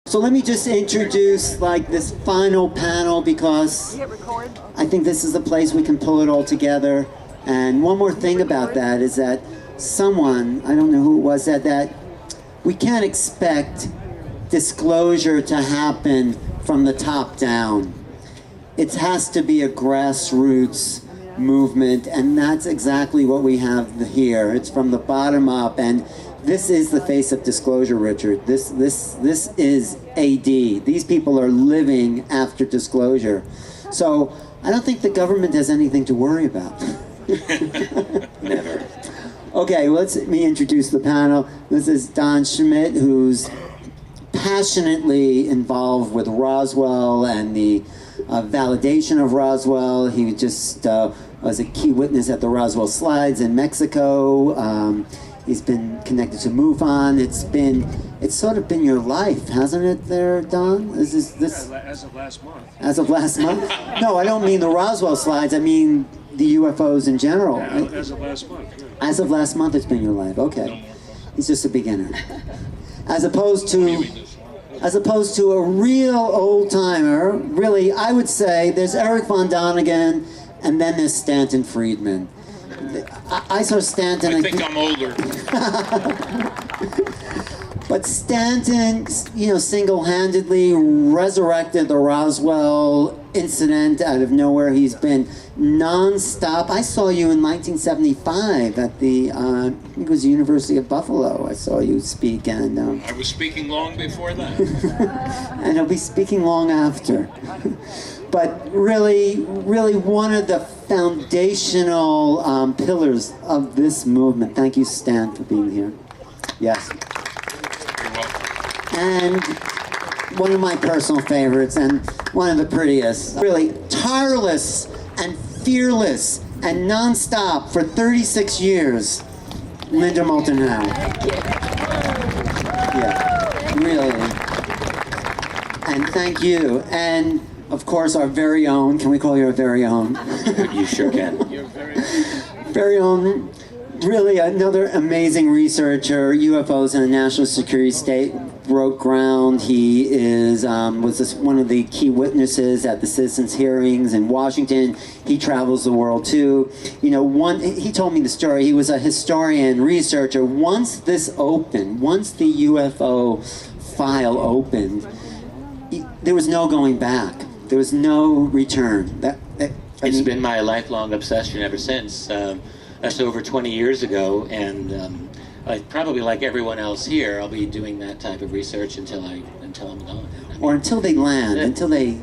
So let me just introduce like this final panel because I think this is the place we can pull it all together. And one more thing about that is that someone, I don't know who it was, said that we can't expect disclosure to happen from the top down. It has to be a grassroots movement, and that's exactly what we have here. It's from the bottom up, and this is the face of disclosure, Richard. This is AD. These people are living after disclosure. So I don't think the government has anything to worry about. Never. Okay, let me introduce the panel. This is Don Schmidt, who's passionately involved with Roswell and the validation of Roswell. He just was a key witness at the Roswell slides in Mexico. He's been connected to MUFON. It's sort of been your life, hasn't it there, Don? As of last month. As of last month? No, I don't mean the Roswell slides. I mean the UFOs in general. Yeah, as of last month. Yeah. As of last month, it's been your life. Okay. He's just a beginner. As opposed to a real old-timer, really, I would say there's Eric Von Donigan, and then there's Stanton Friedman. I saw Stanton. I think I'm older. But Stanton, single-handedly resurrected the Roswell incident out of nowhere. He's been non-stop. I saw you in 1975 at the, I think it was the University of Buffalo. I saw you speak, and I was speaking long before that. and he'll be speaking long after. But really, really one of the foundational pillars of this movement. Thank you, Stan, for being here. Yes. You're welcome. And one of my personal favorites, and one of the prettiest. Really tireless and fearless and non-stop for 36 years, Linda Moulton Howe. Yeah, really. And thank you. And of course, our very own, can we call you our very own? You sure can. You're Very own, really another amazing researcher, UFOs in a national security state, broke ground. He was one of the key witnesses at the citizens' hearings in Washington. He travels the world too. He told me the story. He was a historian, researcher. Once this opened, once the UFO file opened, there was no going back. There was no return. It's been my lifelong obsession ever since. That's over 20 years ago, and probably like everyone else here, I'll be doing that type of research until I'm gone. Or until they land, until they...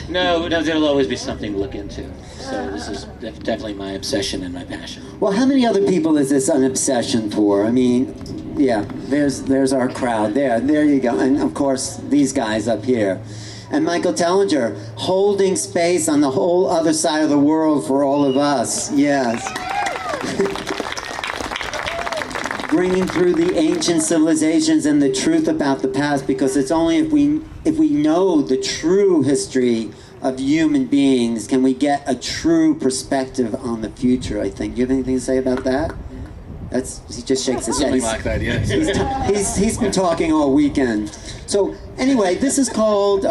No, there'll always be something to look into. So this is definitely my obsession and my passion. Well, how many other people is this an obsession for? I mean, yeah, there's our crowd. There you go. And of course, these guys up here. And Michael Tellinger, holding space on the whole other side of the world for all of us. Yes. Bringing through the ancient civilizations and the truth about the past, because it's only if we know the true history of human beings can we get a true perspective on the future, I think. Do you have anything to say about that? He just shakes his head. Something like that, yes. He's been talking all weekend. So anyway, this is called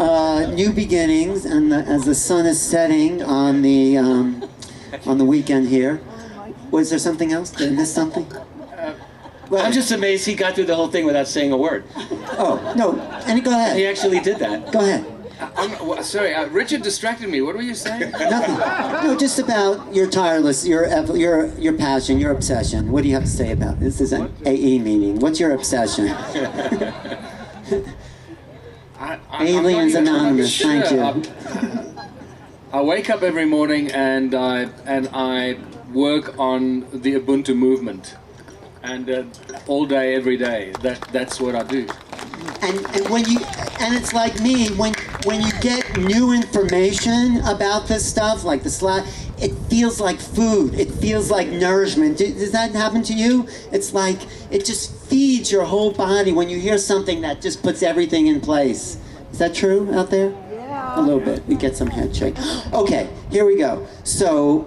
New Beginnings, and as the sun is setting on the weekend here. Was there something else? Did I miss something? I'm just amazed he got through the whole thing without saying a word. Oh, no, and go ahead. He actually did that. Go ahead. Sorry, Richard distracted me. What were you saying? Nothing. No, just about your tireless, your passion, your obsession. What do you have to say about it? This is an AE meeting. What's your obsession? Aliens Anonymous. Thank you. I wake up every morning and I work on the Ubuntu movement, and all day, every day. That's what I do. And it's like me, when you get new information about this stuff, like the slide, it feels like food. It feels like nourishment. Does that happen to you? It's like it just feeds your whole body when you hear something that just puts everything in place. Is that true out there? Yeah. A little bit. We get some head shake. Okay, here we go. So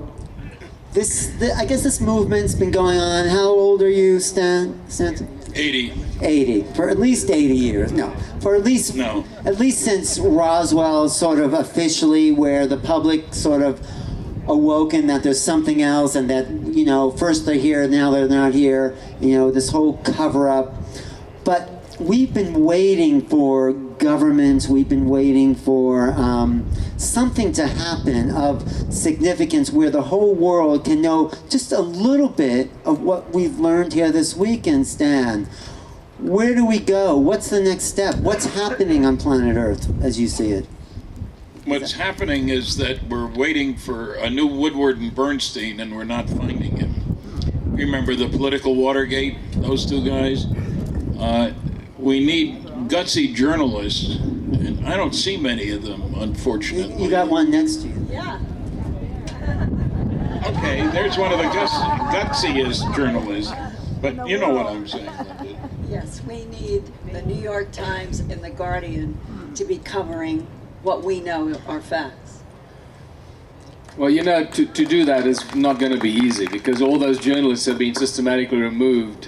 I guess this movement's been going on. How old are you, Stanton? 80. 80, for at least 80 years. No, for at least No. at least since Roswell sort of officially, where the public sort of awoken that there's something else, and that, you know, first they're here, now they're not here, you know, this whole cover-up. But we've been waiting for governments, we've been waiting for something to happen of significance where the whole world can know just a little bit of what we've learned here this weekend, Stan. Where do we go? What's the next step? What's happening on planet Earth as you see it? What's happening is that we're waiting for a new Woodward and Bernstein, and we're not finding him. Remember the political Watergate, those two guys? We need gutsy journalists, and I don't see many of them, unfortunately. You got one next to you. Yeah. Okay, there's one of the gutsiest journalists, but you know what I'm saying. Yes, we need the New York Times and the Guardian to be covering what we know are facts. Well, you know, to do that is not going to be easy, because all those journalists have been systematically removed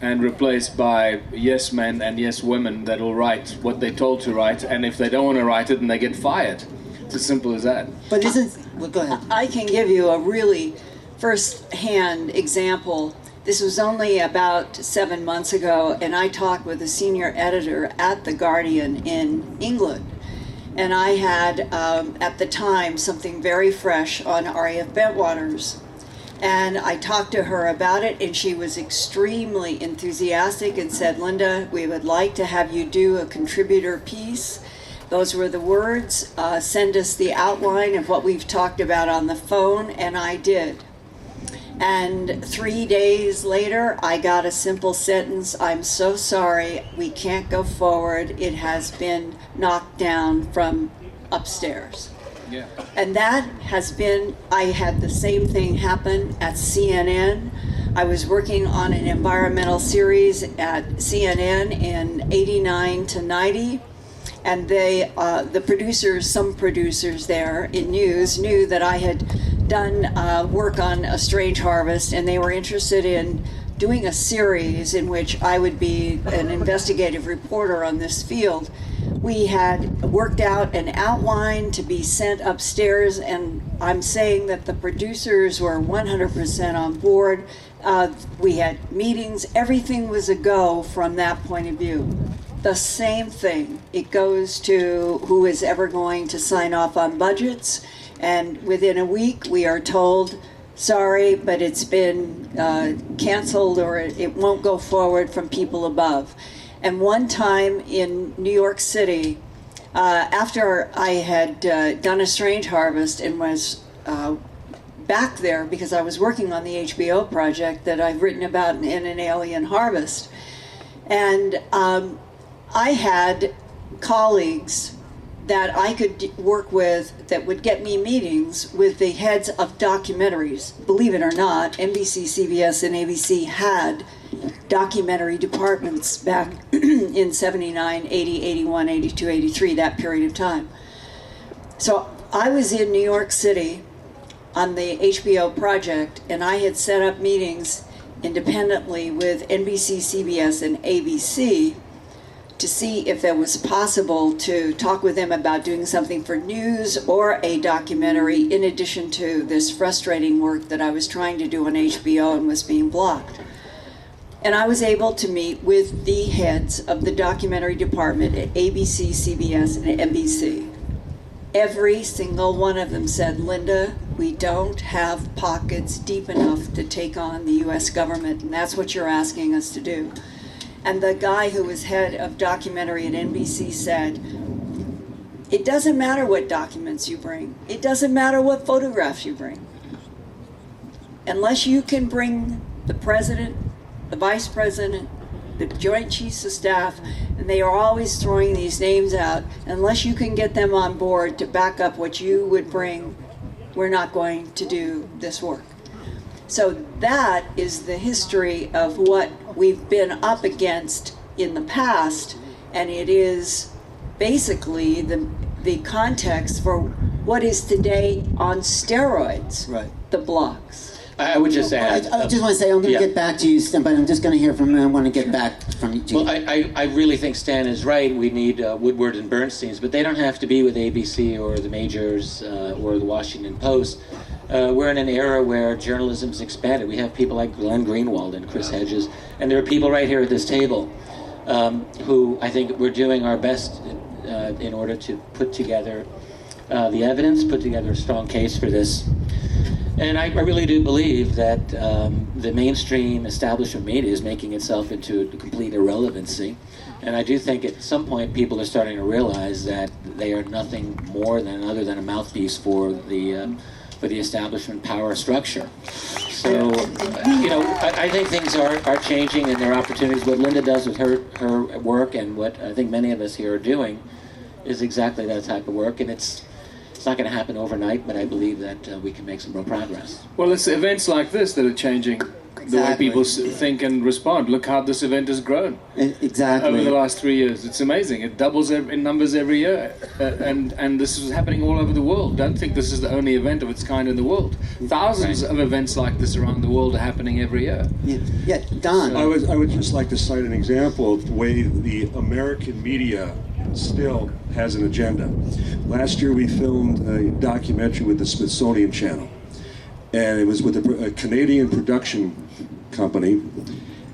and replaced by yes men and yes women that will write what they're told to write, and if they don't want to write it, then they get fired. It's as simple as that. But well, go ahead. I can give you a really first-hand example. This was only about 7 months ago, and I talked with a senior editor at The Guardian in England. And I had, at the time, something very fresh on R.A.F. Bentwaters. And I talked to her about it, and she was extremely enthusiastic and said, Linda, we would like to have you do a contributor piece. Those were the words. Send us the outline of what we've talked about on the phone, and I did. And 3 days later, I got a simple sentence: I'm so sorry, we can't go forward. It has been knocked down from upstairs. Yeah. And that has been, I had the same thing happen at CNN. I was working on an environmental series at CNN in 89 to 90. And they, the producers, some producers there in news knew that I had done work on A Strange Harvest, and they were interested in doing a series in which I would be an investigative reporter on this field. We had worked out an outline to be sent upstairs, and I'm saying that the producers were 100% on board. We had meetings, everything was a go from that point of view. The same thing, it goes to who is ever going to sign off on budgets, and within a week we are told, sorry, but it's been canceled, or it won't go forward from people above. And one time in New York City, after I had done A Strange Harvest and was back there because I was working on the HBO project that I've written about in An Alien Harvest, and I had colleagues that I could work with that would get me meetings with the heads of documentaries. Believe it or not, NBC, CBS, and ABC had documentary departments back in 79, 80, 81, 82, 83, that period of time. So I was in New York City on the HBO project, and I had set up meetings independently with NBC, CBS, and ABC to see if it was possible to talk with them about doing something for news or a documentary, in addition to this frustrating work that I was trying to do on HBO and was being blocked. And I was able to meet with the heads of the documentary department at ABC, CBS, and NBC. Every single one of them said, Linda, we don't have pockets deep enough to take on the US government, and that's what you're asking us to do. And the guy who was head of documentary at NBC said, it doesn't matter what documents you bring. It doesn't matter what photographs you bring. Unless you can bring the president, the vice president, the Joint Chiefs of Staff, and they are always throwing these names out, unless you can get them on board to back up what you would bring, we're not going to do this work. So that is the history of what we've been up against in the past, and it is basically the context for what is today on steroids, Right. the blocks. I would just add. I just want to say, I'm going to yeah. get back to you, Stan, but I'm just going to hear from you. I want to get back from you. Well, I really think Stan is right. We need Woodward and Bernstein's, but they don't have to be with ABC or the majors or the Washington Post. We're in an era where journalism's expanded. We have people like Glenn Greenwald and Chris Hedges, and there are people right here at this table who I think we're doing our best in order to put together the evidence, put together a strong case for this. And I really do believe that the mainstream establishment media is making itself into a complete irrelevancy. And I do think at some point people are starting to realize that they are nothing more than other than a mouthpiece for the establishment power structure. So, I think things are changing and there are opportunities. What Linda does with her work and what I think many of us here are doing is exactly that type of work. And it's not going to happen overnight, but I believe that we can make some real progress. Well, it's events like this that are changing the way people think and respond. Look how this event has grown Exactly. over the last 3 years. It's amazing. It doubles in numbers every year. And this is happening all over the world. Don't think this is the only event of its kind in the world. Thousands of events like this around the world are happening every year. Yeah, Don. I would just like to cite an example of the way the American media still has an agenda. Last year we filmed a documentary with the Smithsonian Channel, and it was with a Canadian production company,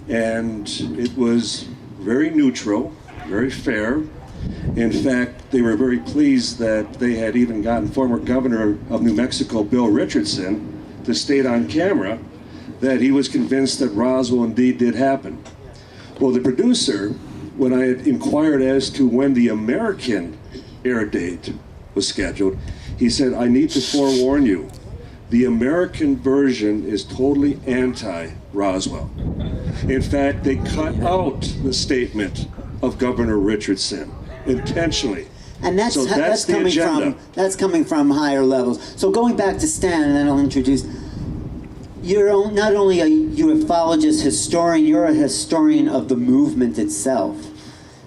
and it was very neutral, very fair. In fact, they were very pleased that they had even gotten former governor of New Mexico, Bill Richardson, to state on camera that he was convinced that Roswell indeed did happen. Well, the producer, when I had inquired as to when the American air date was scheduled, he said, I need to forewarn you, the American version is totally anti-Roswell. In fact, they cut out the statement of Governor Richardson intentionally. And that's So that's the agenda. That's coming from higher levels. So going back to Stan, and then I'll introduce. You're not only a ufologist, historian. You're a historian of the movement itself,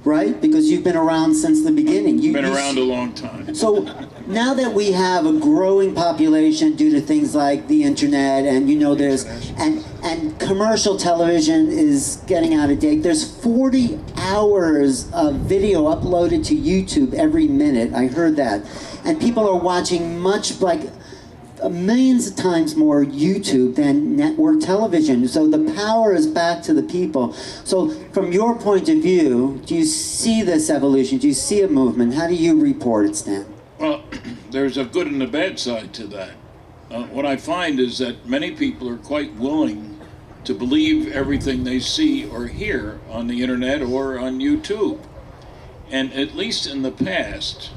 right? Because you've been around since the beginning. Been around a long time. So now that we have a growing population due to things like the internet, and there's and commercial television is getting out of date. There's 40 hours of video uploaded to YouTube every minute. I heard that, and people are watching millions of times more YouTube than network television. So the power is back to the people. So from your point of view, do you see this evolution? Do you see a movement? How do you report it, Stan? Well, there's a good and a bad side to that. What I find is that many people are quite willing to believe everything they see or hear on the internet or on YouTube. And at least in the past,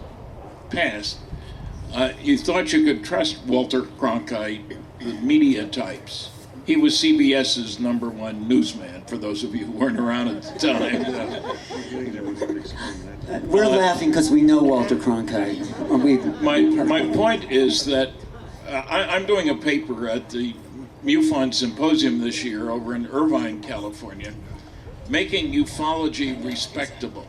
you thought you could trust Walter Cronkite, the media types. He was CBS's #1 newsman, for those of you who weren't around at the time. We're laughing because we know Walter Cronkite. My point is that I'm doing a paper at the MUFON Symposium this year over in Irvine, California, making ufology respectable.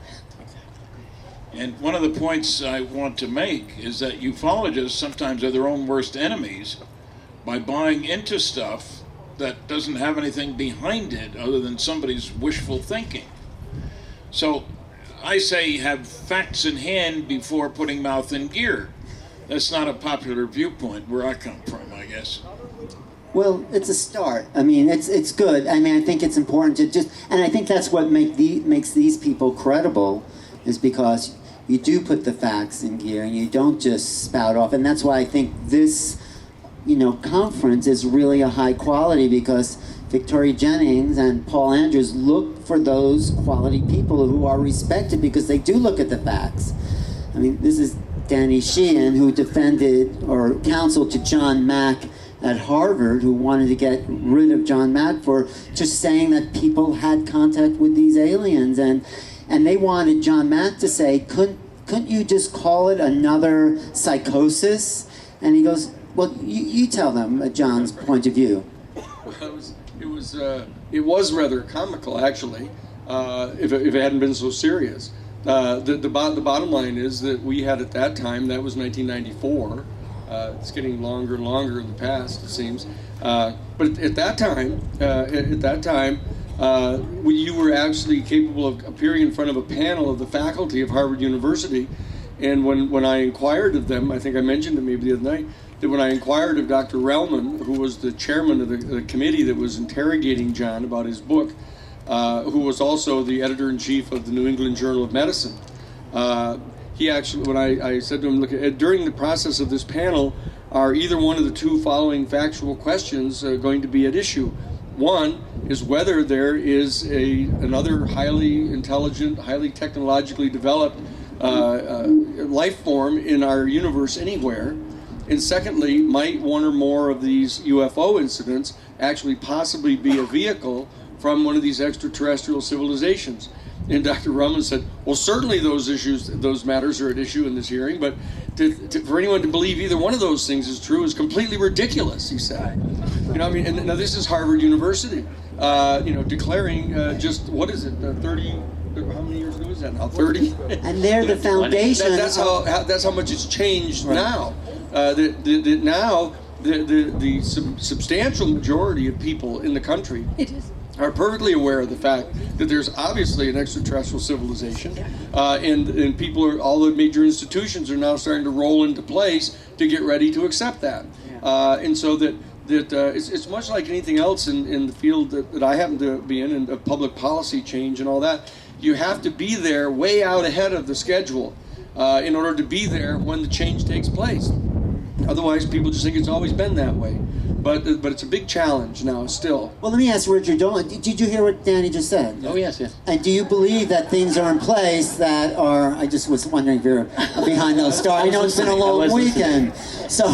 And one of the points I want to make is that ufologists sometimes are their own worst enemies by buying into stuff that doesn't have anything behind it other than somebody's wishful thinking. So I say have facts in hand before putting mouth in gear. That's not a popular viewpoint where I come from, I guess. Well, it's a start. I mean, it's good. I mean, I think it's important to and I think that's what makes these people credible, is because you do put the facts in gear and you don't just spout off. And that's why I think this, conference is really a high quality, because Victoria Jennings and Paul Andrews look for those quality people who are respected because they do look at the facts. I mean, this is Danny Sheehan, who defended or counseled to John Mack at Harvard, who wanted to get rid of John Mack for just saying that people had contact with these aliens, and they wanted John Mack to say, couldn't you just call it another psychosis? And he goes, well, you tell them John's point of view. It was rather comical, actually, if it hadn't been so serious. The bottom line is that we had at that time, that was 1994. It's getting longer and longer in the past, it seems. But at that time, you were actually capable of appearing in front of a panel of the faculty of Harvard University. And when I inquired of them, I think I mentioned to maybe the other night, that when I inquired of Dr. Relman, who was the chairman of the committee that was interrogating John about his book, who was also the editor-in-chief of the New England Journal of Medicine, he actually, when I said to him, look, during the process of this panel, are either one of the two following factual questions going to be at issue? One is whether there is another highly intelligent, highly technologically developed life form in our universe anywhere. And secondly, might one or more of these UFO incidents actually possibly be a vehicle from one of these extraterrestrial civilizations? And Dr. Relman said, well, certainly those matters are at issue in this hearing, but for anyone to believe either one of those things is true is completely ridiculous, he said. You know, I mean, and now this is Harvard University, declaring just, what is it, 30, how many years ago is that now, 30? And they're the foundation. That's how much it's changed now. Now, the substantial majority of people in the country are perfectly aware of the fact that there's obviously an extraterrestrial civilization, and people all the major institutions are now starting to roll into place to get ready to accept that. And so that it's much like anything else in the field that I happen to be in public policy change and all that. You have to be there way out ahead of the schedule in order to be there when the change takes place. Otherwise, people just think it's always been that way. But it's a big challenge now still. Well, let me ask Richard Dolan. Did you hear what Danny just said? Oh, yes. And do you believe that things are in place that are, I just was wondering if you're behind those stars. I know it's been a long weekend. So,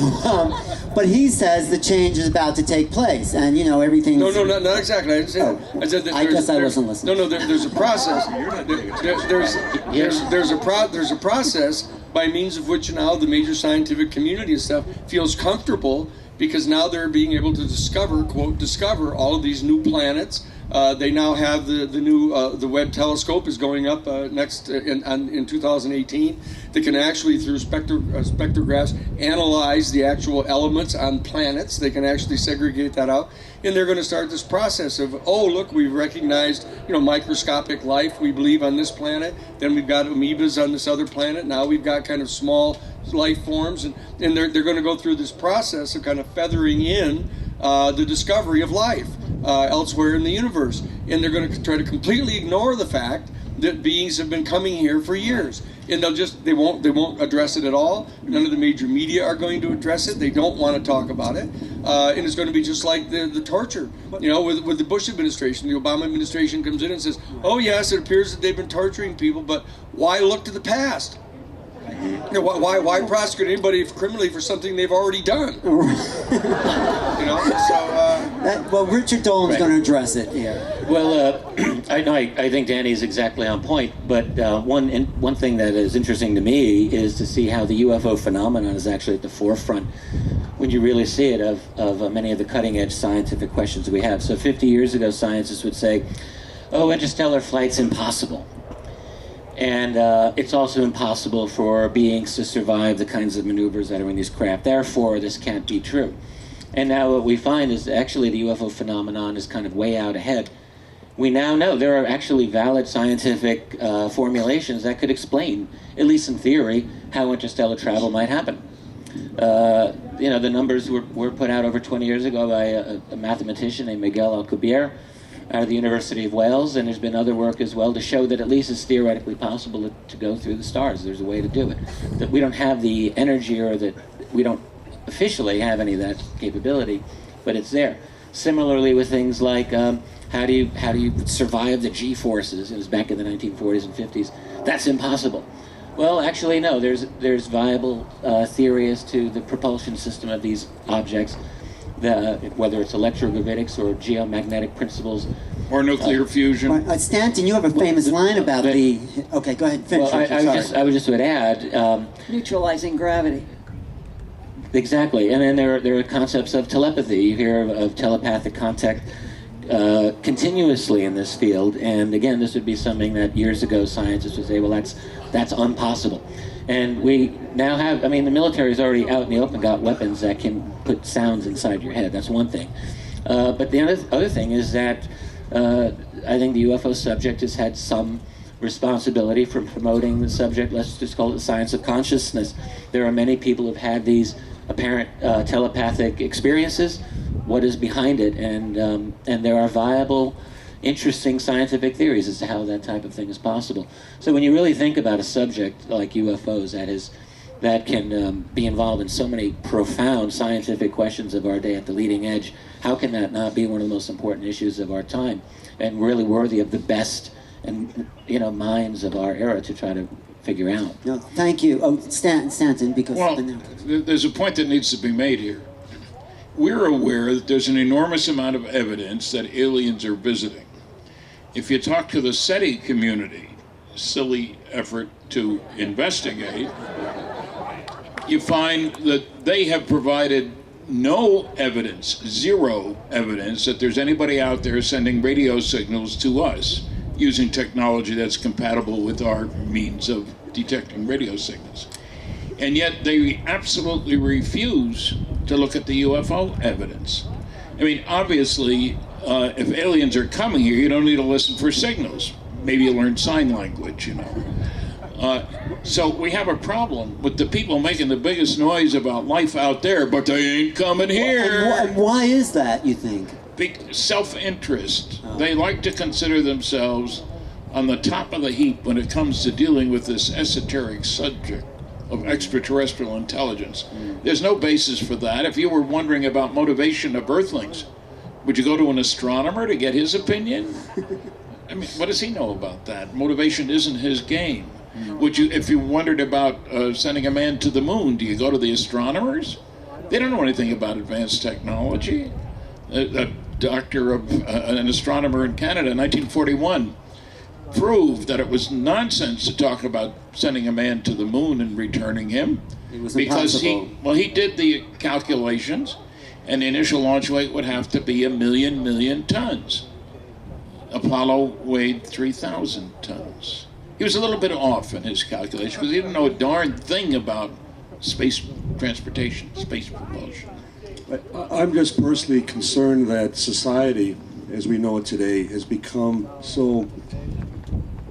but he says the change is about to take place, and everything. No, not exactly. I didn't say that. I said that I guess I wasn't listening. No, there's a process. There's a process by means of which now the major scientific community and stuff feels comfortable, because now they're being able to discover all of these new planets. They now have the new the Webb telescope is going up next in 2018. They can actually, through spectrographs, analyze the actual elements on planets. They can actually segregate that out, and they're going to start this process of, oh, look, we've recognized microscopic life, we believe, on this planet. Then we've got amoebas on this other planet. Now we've got kind of small life forms, and they're going to go through this process of kind of feathering in the discovery of life elsewhere in the universe. And they're going to try to completely ignore the fact that beings have been coming here for years. And they won't address it at all. None of the major media are going to address it. They don't want to talk about it. And it's going to be just like the torture, with the Bush administration. The Obama administration comes in and says, oh yes, it appears that they've been torturing people, but why look to the past? Why prosecute anybody criminally for something they've already done? Well, Richard Dolan's going to address it here. Well, I think Danny's exactly on point. But one thing that is interesting to me is to see how the UFO phenomenon is actually at the forefront, when you really see it, of many of the cutting-edge scientific questions we have. So 50 years ago, scientists would say, "Oh, interstellar flight's impossible." And it's also impossible for beings to survive the kinds of maneuvers that are in these craft. Therefore, this can't be true. And now what we find is actually the UFO phenomenon is kind of way out ahead. We now know there are actually valid scientific formulations that could explain, at least in theory, how interstellar travel might happen. The numbers were put out over 20 years ago by a mathematician named Miguel Alcubierre out of the University of Wales, and there's been other work as well to show that at least it's theoretically possible to go through the stars. There's a way to do it. That we don't have the energy, or that we don't officially have any of that capability, but it's there. Similarly with things like how do you survive the G-forces? It was back in the 1940s and 50s. That's impossible. Well, actually, no. There's viable theory as to the propulsion system of these objects, whether it's electrogravitics or geomagnetic principles. Or nuclear fusion. Stanton, you have a famous line about the... Okay, go ahead, finish. Well, I would just add... neutralizing gravity. Exactly, and then there are concepts of telepathy. You hear of telepathic contact continuously in this field. And again, this would be something that years ago scientists would say, well, that's impossible. And we now have, I mean, the military is already out in the open, got weapons that can put sounds inside your head. That's one thing. But the other thing is that I think the UFO subject has had some responsibility for promoting the subject. Let's just call it the science of consciousness. There are many people who've had these apparent telepathic experiences. What is behind it? And there are viable, interesting scientific theories as to how that type of thing is possible. So when you really think about a subject like UFOs that can be involved in so many profound scientific questions of our day at the leading edge, how can that not be one of the most important issues of our time and really worthy of the best and minds of our era to try to figure out? No, thank you. Oh, Stanton, because... Well, there's a point that needs to be made here. We're aware that there's an enormous amount of evidence that aliens are visiting. If you talk to the SETI community, silly effort to investigate, you find that they have provided no evidence, zero evidence, that there's anybody out there sending radio signals to us using technology that's compatible with our means of detecting radio signals. And yet they absolutely refuse to look at the UFO evidence. I mean, obviously, if aliens are coming here, you don't need to listen for signals. Maybe you learn sign language, So we have a problem with the people making the biggest noise about life out there, but they ain't coming here. And why is that, you think? Self-interest. They like to consider themselves on the top of the heap when it comes to dealing with this esoteric subject of extraterrestrial intelligence. There's no basis for that. If you were wondering about motivation of Earthlings, would you go to an astronomer to get his opinion? I mean, what does he know about that? Motivation isn't his game. Would you, if you wondered about sending a man to the moon, do you go to the astronomers? They don't know anything about advanced technology. A doctor of an astronomer in Canada in 1941 proved that it was nonsense to talk about sending a man to the moon and returning him. It was because impossible. he did the calculations, and the initial launch weight would have to be 1 million tons. Apollo weighed 3,000 tons. He was a little bit off in his calculation because he didn't know a darn thing about space transportation, space propulsion. I'm just personally concerned that society, as we know it today, has become so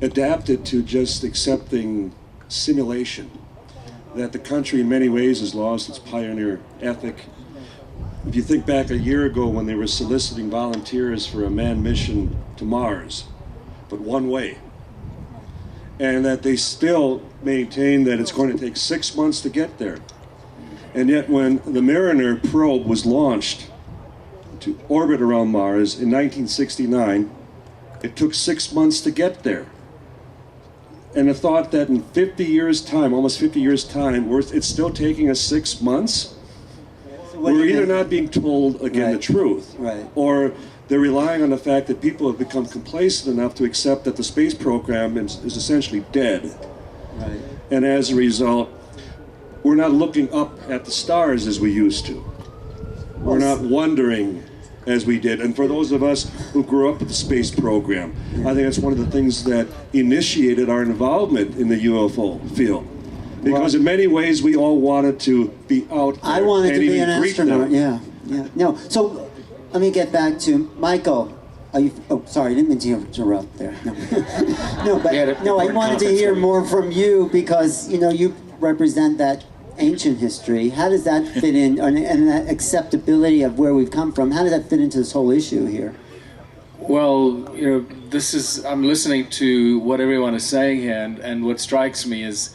adapted to just accepting simulation that the country in many ways has lost its pioneer ethic. If you think back a year ago when they were soliciting volunteers for a manned mission to Mars, but one way, and that they still maintain that it's going to take 6 months to get there. And yet when the Mariner probe was launched to orbit around Mars in 1969, it took 6 months to get there. And the thought that in 50 years' time, almost 50 years' time, it's still taking us 6 months? So We're either not being told, again, the truth, or they're relying on the fact that people have become complacent enough to accept that the space program is essentially dead. Right. And as a result, we're not looking up at the stars as we used to. We're not wondering as we did. And for those of us who grew up with the space program, I think that's one of the things that initiated our involvement in the UFO field. Because in many ways, we all wanted to be out there. I wanted to be an even greet astronaut, them. yeah. No, so let me get back to Michael. Are you, oh, sorry, I didn't mean to interrupt there. No, no, I wanted to hear more from you because, you represent that ancient history. How does that fit in, and that acceptability of where we've come from, how does that fit into this whole issue here? Well, I'm listening to what everyone is saying here, and what strikes me is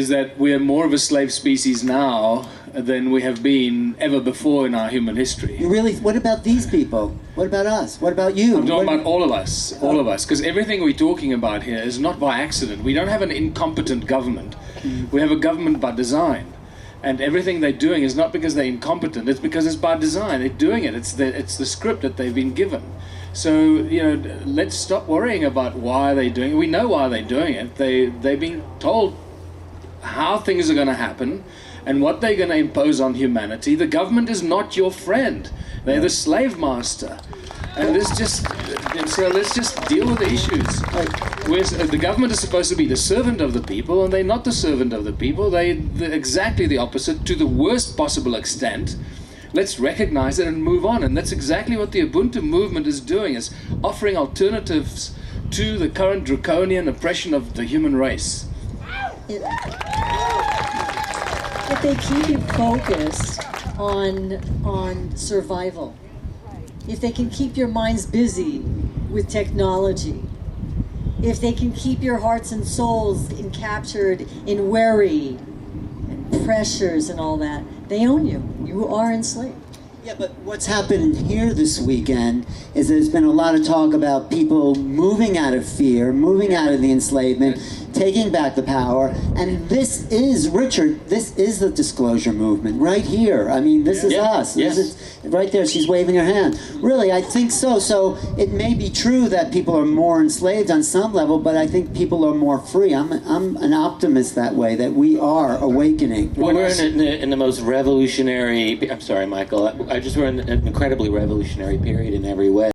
that we are more of a slave species now than we have been ever before in our human history. Really? What about these people? What about us? What about you? I'm talking about all of us, because everything we're talking about here is not by accident. We don't have an incompetent government. We have a government by design. And everything they're doing is not because they're incompetent, it's because it's by design. They're doing it. It's the script that they've been given. So, let's stop worrying about why they're doing it. We know why they're doing it. They've been told how things are going to happen, and what they're going to impose on humanity, the government is not your friend. They're the slave master. And so let's just deal with the issues. Whereas the government is supposed to be the servant of the people, and they're not the servant of the people. They're exactly the opposite, to the worst possible extent. Let's recognize it and move on. And that's exactly what the Ubuntu movement is doing, is offering alternatives to the current draconian oppression of the human race. If they keep you focused on survival, if they can keep your minds busy with technology, if they can keep your hearts and souls captured in worry and pressures and all that, they own you. You are enslaved. Yeah, but what's happened here this weekend is there's been a lot of talk about people moving out of fear, moving out of the enslavement, taking back the power, and this is, Richard, this is the disclosure movement right here. I mean, this is us. Yes. This is, right there, she's waving her hand. Really, I think so. So it may be true that people are more enslaved on some level, but I think people are more free. I'm an optimist that way, that we are awakening. Well, we're in the most revolutionary, I'm sorry, Michael, we're in an incredibly revolutionary period in every way.